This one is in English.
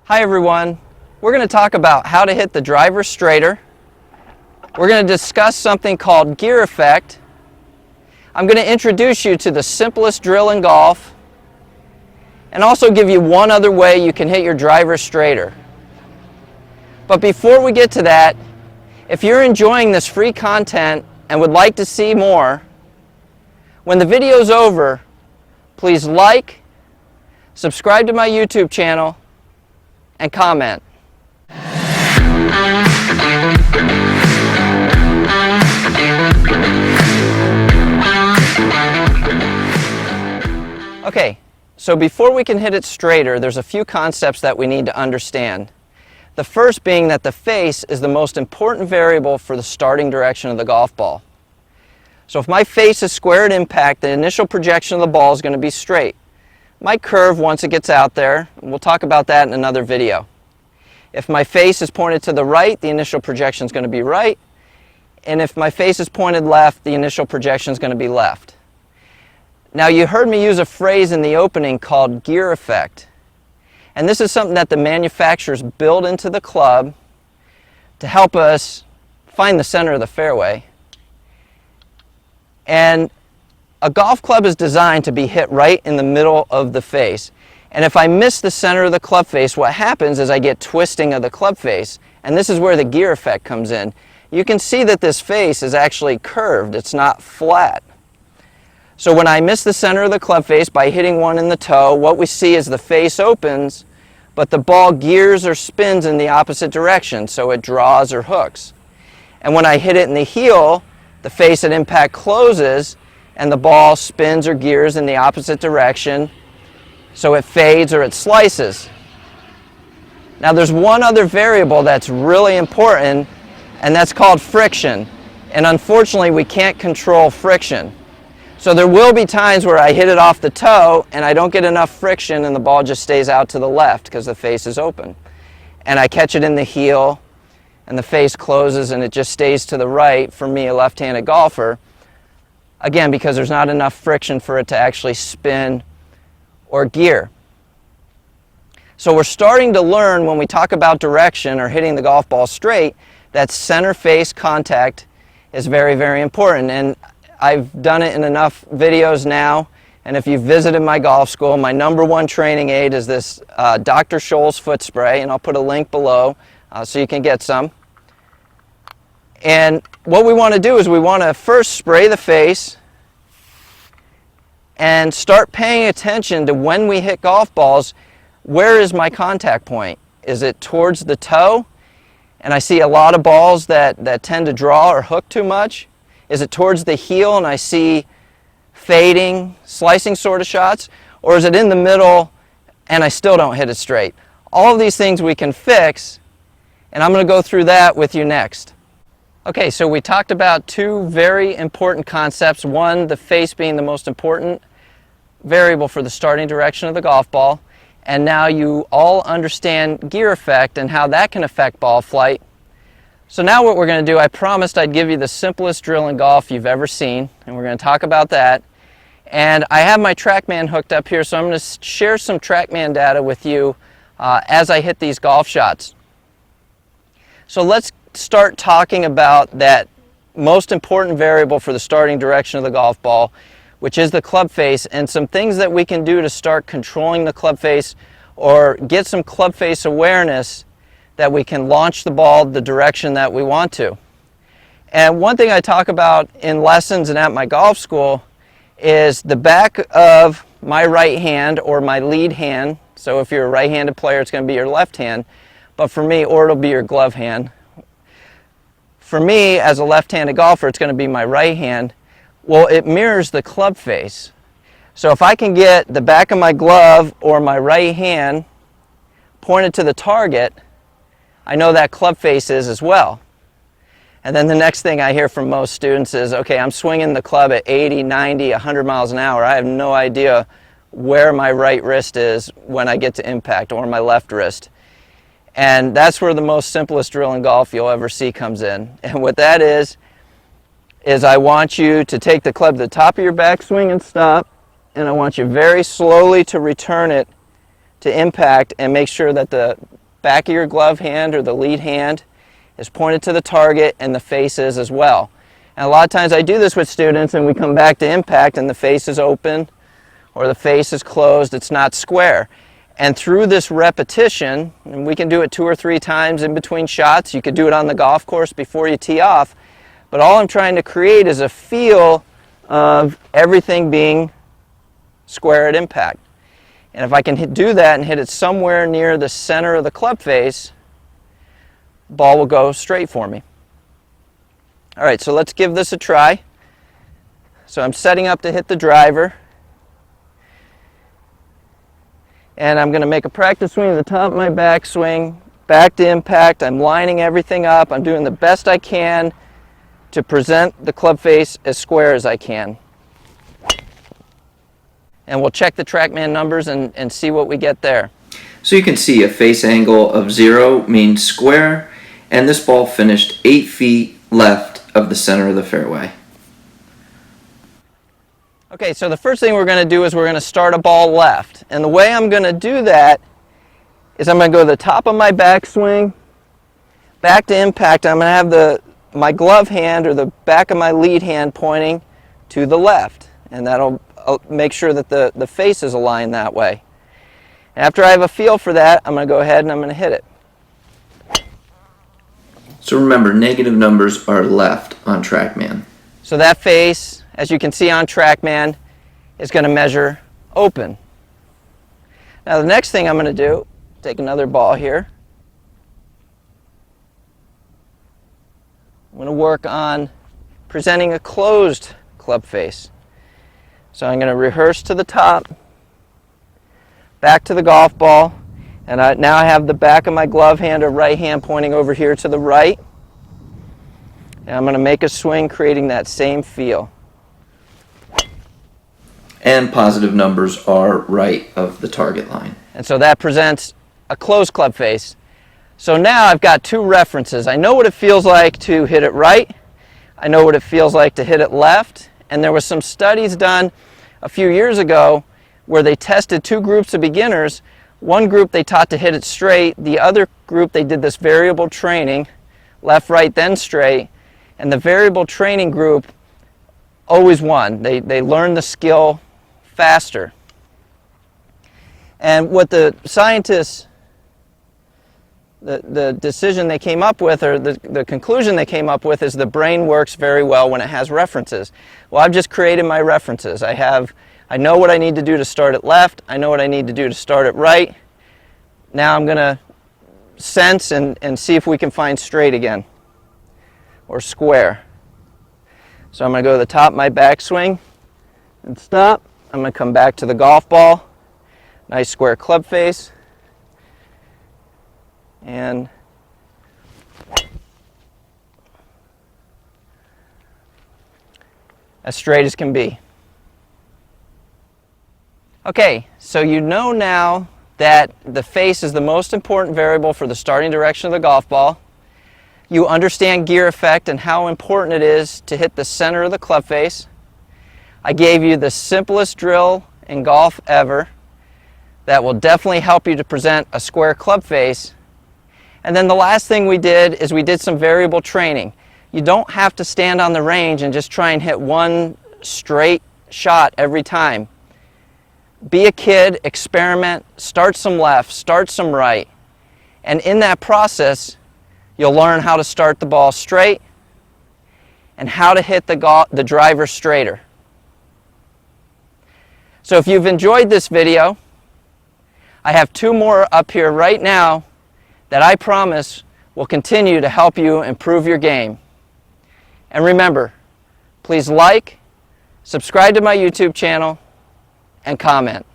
Hi everyone, we're going to talk about how to hit the driver straighter. We're going to discuss something called gear effect. I'm going to introduce you to the simplest drill in golf and also give you one other way you can hit your driver straighter. But before we get to that, if you're enjoying this free content and would like to see more, when the video's over, please like, subscribe to my YouTube channel, and comment. Okay, so before we can hit it straighter, there's a few concepts that we need to understand. The first being that the face is the most important variable for the starting direction of the golf ball. So if my face is square at impact, the initial projection of the ball is going to be straight. My curve, once it gets out there, we'll talk about that in another video. If my face is pointed to the right, the initial projection is going to be right. And if my face is pointed left, the initial projection is going to be left. Now you heard me use a phrase in the opening called gear effect. And this is something that the manufacturers build into the club to help us find the center of the fairway. And a golf club is designed to be hit right in the middle of the face. And if I miss the center of the club face, what happens is I get twisting of the club face. And this is where the gear effect comes in. You can see that this face is actually curved. It's not flat. So when I miss the center of the club face by hitting one in the toe, what we see is the face opens, but the ball gears or spins in the opposite direction, so it draws or hooks. And when I hit it in the heel, the face at impact closes, and the ball spins or gears in the opposite direction, so it fades or it slices. Now there's one other variable that's really important, and that's called friction. And unfortunately, we can't control friction. So there will be times where I hit it off the toe and I don't get enough friction and the ball just stays out to the left because the face is open. And I catch it in the heel and the face closes and it just stays to the right for me, a left-handed golfer. Again, because there's not enough friction for it to actually spin or gear. So we're starting to learn when we talk about direction or hitting the golf ball straight that center face contact is very, very important. And I've done it in enough videos now, and if you've visited my golf school, my #1 training aid is this Dr. Scholl's foot spray, and I'll put a link below so you can get some. And what we want to do is we want to first spray the face and start paying attention to when we hit golf balls, where is my contact point? Is it towards the toe? And I see a lot of balls that tend to draw or hook too much. Is it towards the heel and I see fading, slicing sort of shots? Or is it in the middle and I still don't hit it straight? All of these things we can fix, and I'm going to go through that with you next. Okay, so we talked about two very important concepts. One, the face being the most important variable for the starting direction of the golf ball. And now you all understand gear effect and how that can affect ball flight. So now what we're going to do, I promised I'd give you the simplest drill in golf you've ever seen, and we're going to talk about that. And I have my TrackMan hooked up here, so I'm going to share some TrackMan data with you as I hit these golf shots. So let's start talking about that most important variable for the starting direction of the golf ball, which is the club face, and some things that we can do to start controlling the club face or get some club face awareness that we can launch the ball the direction that we want to. And one thing I talk about in lessons and at my golf school is the back of my right hand or my lead hand. So if you're a right-handed player, it's going to be your left hand, but for me, or it'll be your glove hand. For me, as a left-handed golfer, it's going to be my right hand. Well, it mirrors the club face. So if I can get the back of my glove or my right hand pointed to the target, I know that club face is as well. And then the next thing I hear from most students is, okay, I'm swinging the club at 80, 90, 100 miles an hour. I have no idea where my right wrist is when I get to impact, or my left wrist. And that's where the most simplest drill in golf you'll ever see comes in. And what that is I want you to take the club to the top of your backswing and stop, and I want you very slowly to return it to impact and make sure that the back of your glove hand or the lead hand is pointed to the target, and the face is as well. And a lot of times I do this with students and we come back to impact and the face is open or the face is closed, it's not square. And through this repetition, and we can do it 2 or 3 times in between shots, you could do it on the golf course before you tee off, but all I'm trying to create is a feel of everything being square at impact. And if I can do that and hit it somewhere near the center of the club face, the ball will go straight for me. All right, so let's give this a try. So I'm setting up to hit the driver. And I'm going to make a practice swing at the top of my backswing, back to impact. I'm lining everything up. I'm doing the best I can to present the club face as square as I can. And we'll check the TrackMan numbers and see what we get there. So you can see a face angle of 0 means square, and this ball finished 8 feet left of the center of the fairway. Okay, so the first thing we're going to do is we're going to start a ball left. And the way I'm going to do that is I'm going to go to the top of my backswing, back to impact. I'm going to have my glove hand or the back of my lead hand pointing to the left. And that'll make sure that the face is aligned that way. After I have a feel for that, I'm going to go ahead and I'm going to hit it. So remember, negative numbers are left on TrackMan. So that face, as you can see on TrackMan, is going to measure open. Now the next thing I'm going to do, take another ball here. I'm going to work on presenting a closed club face. So I'm going to rehearse to the top, back to the golf ball, and now I have the back of my glove hand or right hand pointing over here to the right. And I'm going to make a swing creating that same feel. And positive numbers are right of the target line. And so that presents a closed club face. So now I've got 2 references. I know what it feels like to hit it right. I know what it feels like to hit it left. And there was some studies done a few years ago where they tested 2 groups of beginners. One group they taught to hit it straight. The other group they did this variable training, left, right, then straight. And the variable training group always won. They learned the skill faster. And what the scientists, the decision they came up with, or the conclusion they came up with, is the brain works very well when it has references. Well, I've just created my references. I know what I need to do to start it left. I know what I need to do to start it right. Now I'm going to sense and see if we can find straight again, or square. So I'm going to go to the top of my backswing and stop. I'm going to come back to the golf ball. Nice square club face. And as straight as can be. Okay, so you know now that the face is the most important variable for the starting direction of the golf ball. You understand gear effect and how important it is to hit the center of the club face. I gave you the simplest drill in golf ever that will definitely help you to present a square club face. And then the last thing we did is we did some variable training. You don't have to stand on the range and just try and hit one straight shot every time. Be a kid, experiment, start some left, start some right. And in that process, you'll learn how to start the ball straight and how to hit the driver straighter. So if you've enjoyed this video, I have 2 more up here right now that I promise will continue to help you improve your game. And remember, please like, subscribe to my YouTube channel, and comment.